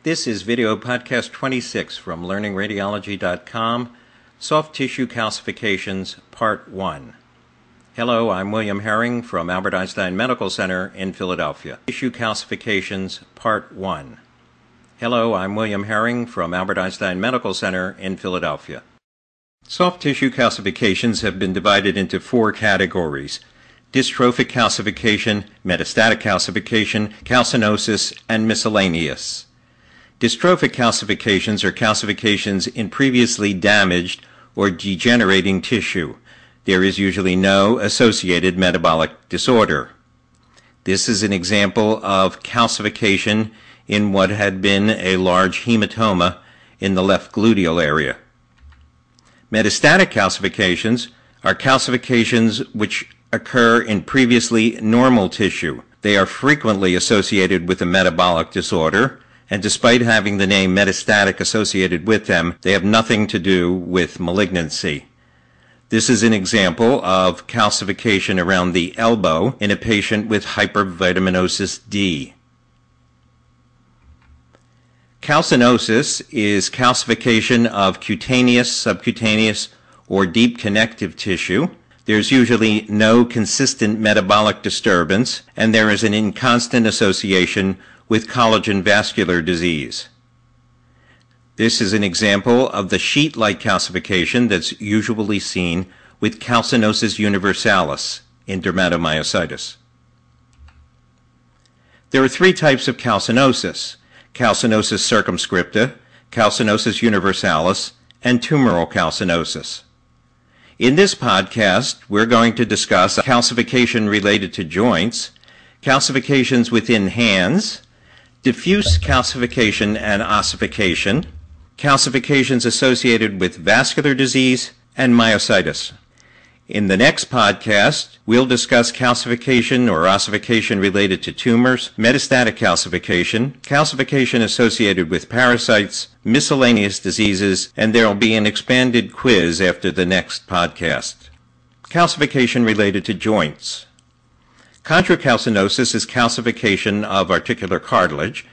This is video podcast 26 from LearningRadiology.com, Soft Tissue Calcifications, Part 1. Hello, I'm William Herring from Albert Einstein Medical Center in Philadelphia. Tissue Calcifications, Part 1. Hello, I'm William Herring from Albert Einstein Medical Center in Philadelphia. Soft tissue calcifications have been divided into 4 categories: dystrophic calcification, metastatic calcification, calcinosis, and miscellaneous. Dystrophic calcifications are calcifications in previously damaged or degenerating tissue. There is usually no associated metabolic disorder. This is an example of calcification in what had been a large hematoma in the left gluteal area. Metastatic calcifications are calcifications which occur in previously normal tissue. They are frequently associated with a metabolic disorder, and despite having the name metastatic associated with them, they have nothing to do with malignancy. This is an example of calcification around the elbow in a patient with hypervitaminosis D. Calcinosis is calcification of cutaneous, subcutaneous, or deep connective tissue. There's usually no consistent metabolic disturbance, and there is an inconstant association with collagen vascular disease. This is an example of the sheet-like calcification that's usually seen with calcinosis universalis in dermatomyositis. There are 3 types of calcinosis: calcinosis circumscripta, calcinosis universalis, and tumoral calcinosis. In this podcast, we're going to discuss calcification related to joints, calcifications within hands, diffuse calcification and ossification, calcifications associated with vascular disease, and myositis. In the next podcast, we'll discuss calcification or ossification related to tumors, metastatic calcification, calcification associated with parasites, miscellaneous diseases, and there will be an expanded quiz after the next podcast. Calcification related to joints. Chondrocalcinosis is calcification of articular cartilage.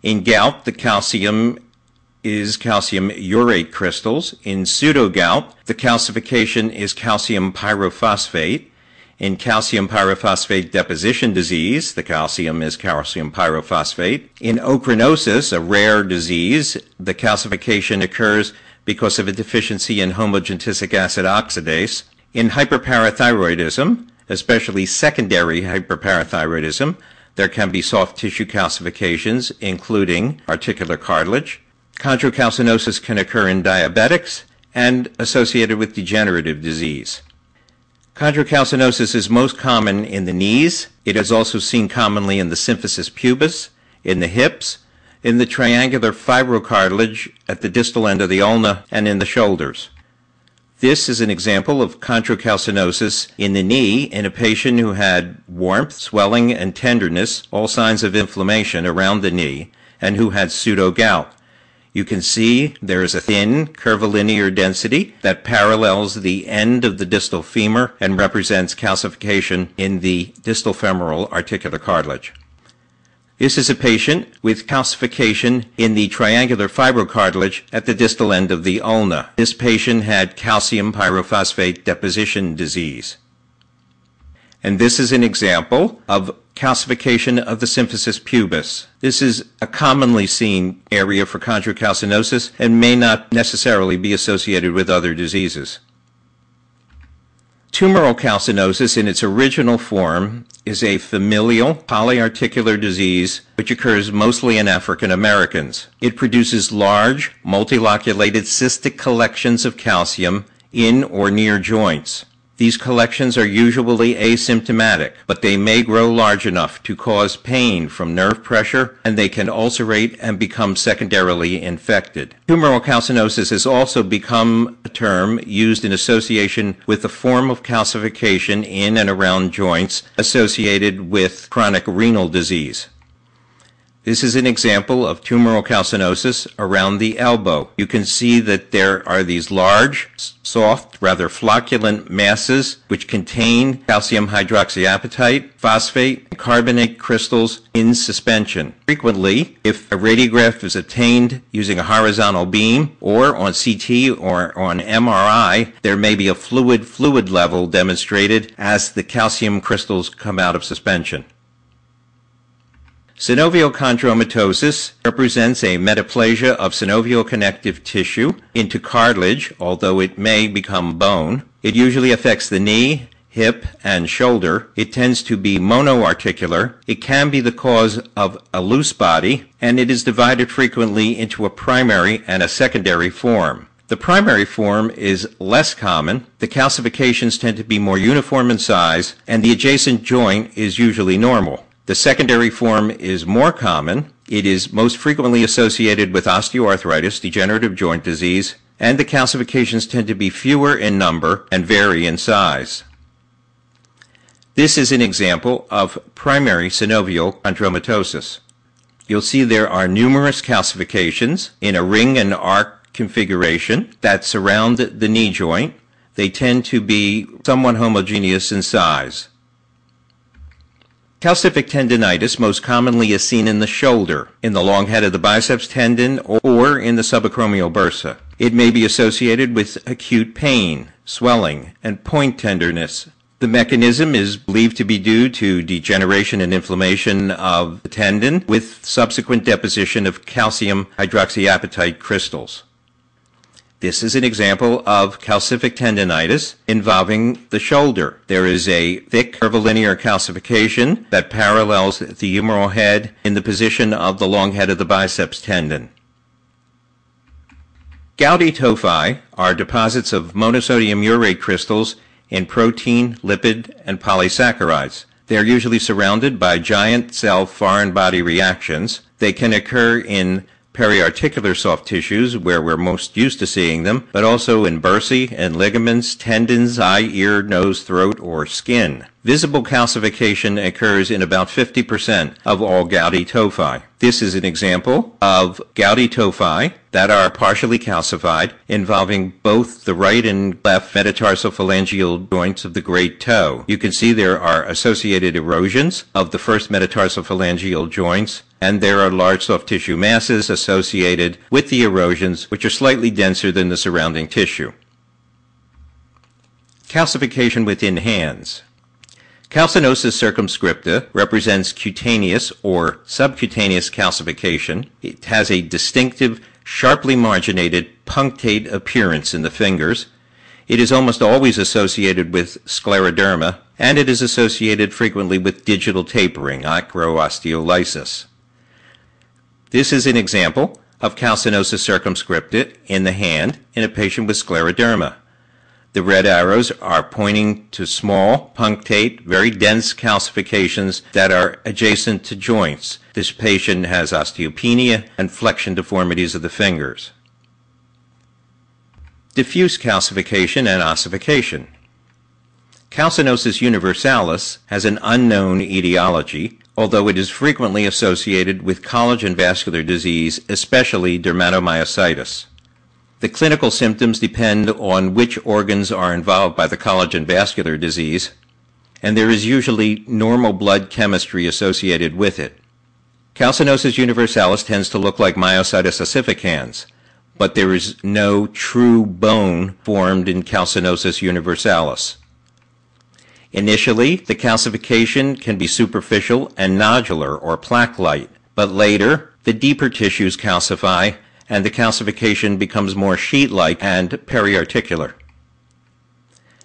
In gout, the calcium is calcium urate crystals. In pseudogout, the calcification is calcium pyrophosphate. In calcium pyrophosphate deposition disease, the calcium is calcium pyrophosphate. In ochronosis, a rare disease, the calcification occurs because of a deficiency in homogentisic acid oxidase. In hyperparathyroidism, especially secondary hyperparathyroidism, there can be soft tissue calcifications, including articular cartilage. Chondrocalcinosis can occur in diabetics and associated with degenerative disease. Chondrocalcinosis is most common in the knees. It is also seen commonly in the symphysis pubis, in the hips, in the triangular fibrocartilage at the distal end of the ulna, and in the shoulders. This is an example of chondrocalcinosis in the knee in a patient who had warmth, swelling, and tenderness, all signs of inflammation around the knee, and who had pseudogout. You can see there is a thin, curvilinear density that parallels the end of the distal femur and represents calcification in the distal femoral articular cartilage. This is a patient with calcification in the triangular fibrocartilage at the distal end of the ulna. This patient had calcium pyrophosphate deposition disease. And this is an example of calcification of the symphysis pubis. This is a commonly seen area for chondrocalcinosis and may not necessarily be associated with other diseases. Tumoral calcinosis in its original form is a familial polyarticular disease which occurs mostly in African Americans. It produces large, multiloculated cystic collections of calcium in or near joints. These collections are usually asymptomatic, but they may grow large enough to cause pain from nerve pressure, and they can ulcerate and become secondarily infected. Tumoral calcinosis has also become a term used in association with a form of calcification in and around joints associated with chronic renal disease. This is an example of tumoral calcinosis around the elbow. You can see that there are these large, soft, rather flocculent masses which contain calcium hydroxyapatite, phosphate, and carbonate crystals in suspension. Frequently, if a radiograph is obtained using a horizontal beam or on CT or on MRI, there may be a fluid level demonstrated as the calcium crystals come out of suspension. Synovial chondromatosis represents a metaplasia of synovial connective tissue into cartilage, although it may become bone. It usually affects the knee, hip, and shoulder. It tends to be monoarticular. It can be the cause of a loose body, and it is divided frequently into a primary and a secondary form. The primary form is less common. The calcifications tend to be more uniform in size, and the adjacent joint is usually normal. The secondary form is more common. It is most frequently associated with osteoarthritis, degenerative joint disease, and the calcifications tend to be fewer in number and vary in size. This is an example of primary synovial chondromatosis. You'll see there are numerous calcifications in a ring and arc configuration that surround the knee joint. They tend to be somewhat homogeneous in size. Calcific tendinitis most commonly is seen in the shoulder, in the long head of the biceps tendon, or in the subacromial bursa. It may be associated with acute pain, swelling, and point tenderness. The mechanism is believed to be due to degeneration and inflammation of the tendon with subsequent deposition of calcium hydroxyapatite crystals. This is an example of calcific tendinitis involving the shoulder. There is a thick curvilinear calcification that parallels the humeral head in the position of the long head of the biceps tendon. Gouty tophi are deposits of monosodium urate crystals in protein, lipid, and polysaccharides. They are usually surrounded by giant cell foreign body reactions. They can occur in periarticular soft tissues, where we're most used to seeing them, but also in bursae and ligaments, tendons, eye, ear, nose, throat, or skin. Visible calcification occurs in about 50% of all gouty tophi. This is an example of gouty tophi that are partially calcified, involving both the right and left metatarsophalangeal joints of the great toe. You can see there are associated erosions of the first metatarsophalangeal joints, and there are large soft tissue masses associated with the erosions, which are slightly denser than the surrounding tissue. Calcification within hands. Calcinosis circumscripta represents cutaneous or subcutaneous calcification. It has a distinctive, sharply marginated punctate appearance in the fingers. It is almost always associated with scleroderma, and it is associated frequently with digital tapering, acroosteolysis. This is an example of calcinosis circumscripta in the hand in a patient with scleroderma. The red arrows are pointing to small, punctate, very dense calcifications that are adjacent to joints. This patient has osteopenia and flexion deformities of the fingers. Diffuse calcification and ossification. Calcinosis universalis has an unknown etiology, although it is frequently associated with collagen vascular disease, especially dermatomyositis. The clinical symptoms depend on which organs are involved by the collagen vascular disease, and there is usually normal blood chemistry associated with it. Calcinosis universalis tends to look like myositis ossificans, but there is no true bone formed in calcinosis universalis. Initially, the calcification can be superficial and nodular or plaque-like, but later, the deeper tissues calcify and the calcification becomes more sheet-like and periarticular.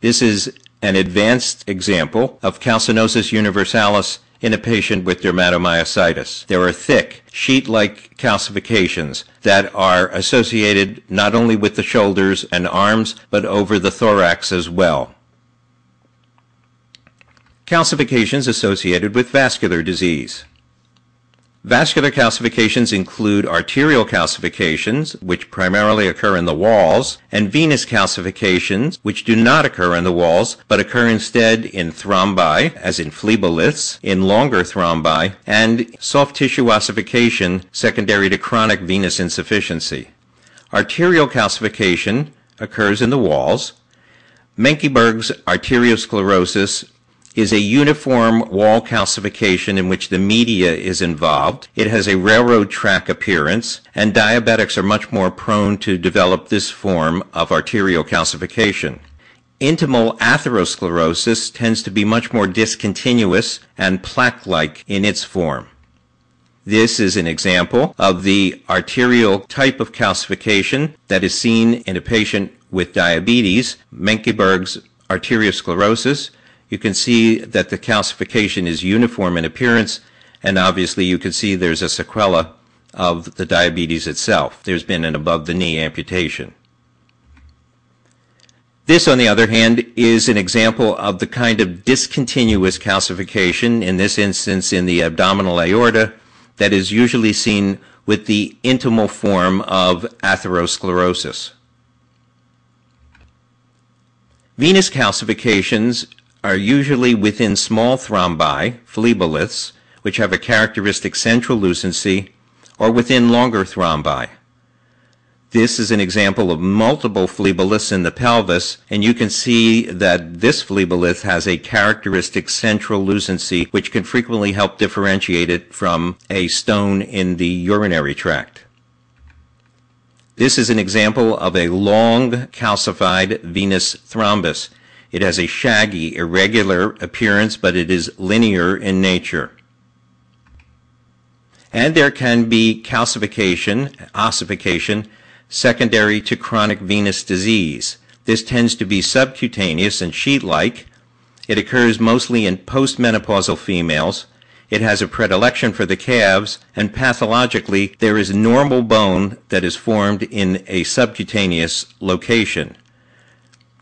This is an advanced example of calcinosis universalis in a patient with dermatomyositis. There are thick, sheet-like calcifications that are associated not only with the shoulders and arms, but over the thorax as well. Calcifications associated with vascular disease. Vascular calcifications include arterial calcifications, which primarily occur in the walls, and venous calcifications, which do not occur in the walls, but occur instead in thrombi, as in phleboliths, in longer thrombi, and soft tissue ossification secondary to chronic venous insufficiency. Arterial calcification occurs in the walls. Menkeyberg's arteriosclerosis is a uniform wall calcification in which the media is involved. It has a railroad track appearance, and diabetics are much more prone to develop this form of arterial calcification. Intimal atherosclerosis tends to be much more discontinuous and plaque-like in its form. This is an example of the arterial type of calcification that is seen in a patient with diabetes, Menkeyberg's arteriosclerosis. You can see that the calcification is uniform in appearance, and obviously you can see there's a sequela of the diabetes itself. There's been an above-the-knee amputation. This, on the other hand, is an example of the kind of discontinuous calcification, in this instance in the abdominal aorta, that is usually seen with the intimal form of atherosclerosis. Venous calcifications are usually within small thrombi, phleboliths, which have a characteristic central lucency, or within longer thrombi. This is an example of multiple phleboliths in the pelvis, and you can see that this phlebolith has a characteristic central lucency, which can frequently help differentiate it from a stone in the urinary tract. This is an example of a long calcified venous thrombus. It has a shaggy, irregular appearance, but it is linear in nature. And there can be calcification, ossification, secondary to chronic venous disease. This tends to be subcutaneous and sheet-like. It occurs mostly in postmenopausal females. It has a predilection for the calves, and pathologically there is normal bone that is formed in a subcutaneous location.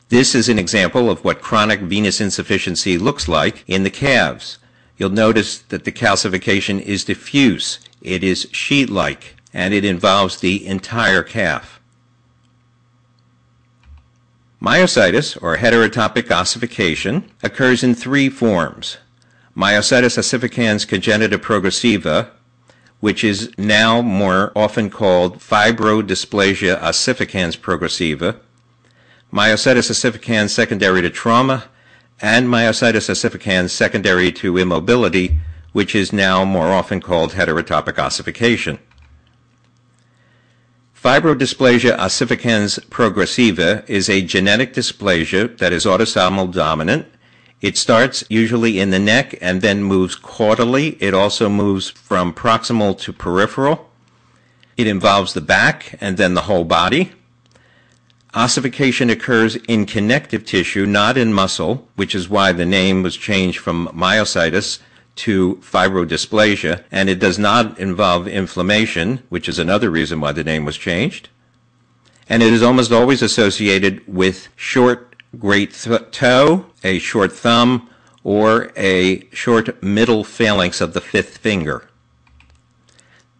This is an example of what chronic venous insufficiency looks like in the calves. You'll notice that the calcification is diffuse, it is sheet-like, and it involves the entire calf. Myositis, or heterotopic ossification, occurs in three forms. Myositis ossificans congenita progressiva, which is now more often called fibrodysplasia ossificans progressiva, myositis ossificans secondary to trauma, and myositis ossificans secondary to immobility, which is now more often called heterotopic ossification. Fibrodysplasia ossificans progressiva is a genetic dysplasia that is autosomal dominant. It starts usually in the neck and then moves caudally. It also moves from proximal to peripheral. It involves the back and then the whole body. Ossification occurs in connective tissue, not in muscle, which is why the name was changed from myositis to fibrodysplasia, and it does not involve inflammation, which is another reason why the name was changed. And it is almost always associated with short great toe, a short thumb, or a short middle phalanx of the fifth finger.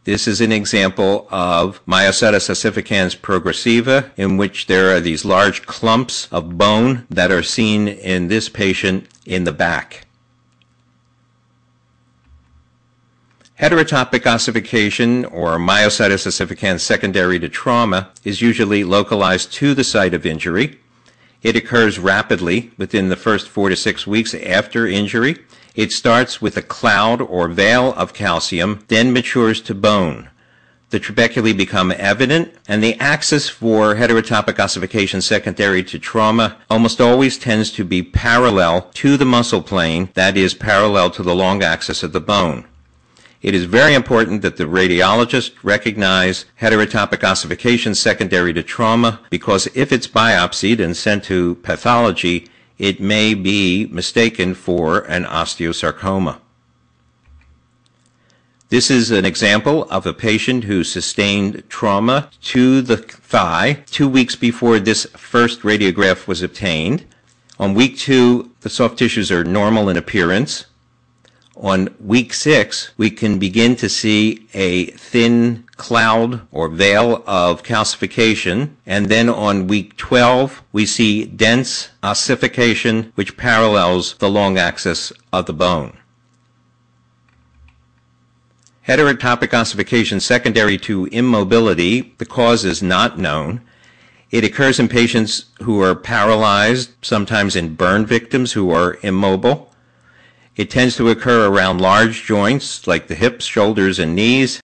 This is an example of myositis ossificans progressiva, in which there are these large clumps of bone that are seen in this patient in the back. Heterotopic ossification, or myositis ossificans secondary to trauma, is usually localized to the site of injury. It occurs rapidly within the first 4 to 6 weeks after injury. It starts with a cloud or veil of calcium, then matures to bone. The trabeculae become evident, and the axis for heterotopic ossification secondary to trauma almost always tends to be parallel to the muscle plane, that is, parallel to the long axis of the bone. It is very important that the radiologist recognize heterotopic ossification secondary to trauma, because if it's biopsied and sent to pathology, it may be mistaken for an osteosarcoma. This is an example of a patient who sustained trauma to the thigh 2 weeks before this first radiograph was obtained. On week 2, the soft tissues are normal in appearance. On week 6, we can begin to see a thin cloud or veil of calcification, and then on week 12, we see dense ossification, which parallels the long axis of the bone. Heterotopic ossification secondary to immobility, the cause is not known. It occurs in patients who are paralyzed, sometimes in burn victims who are immobile. It tends to occur around large joints like the hips, shoulders, and knees.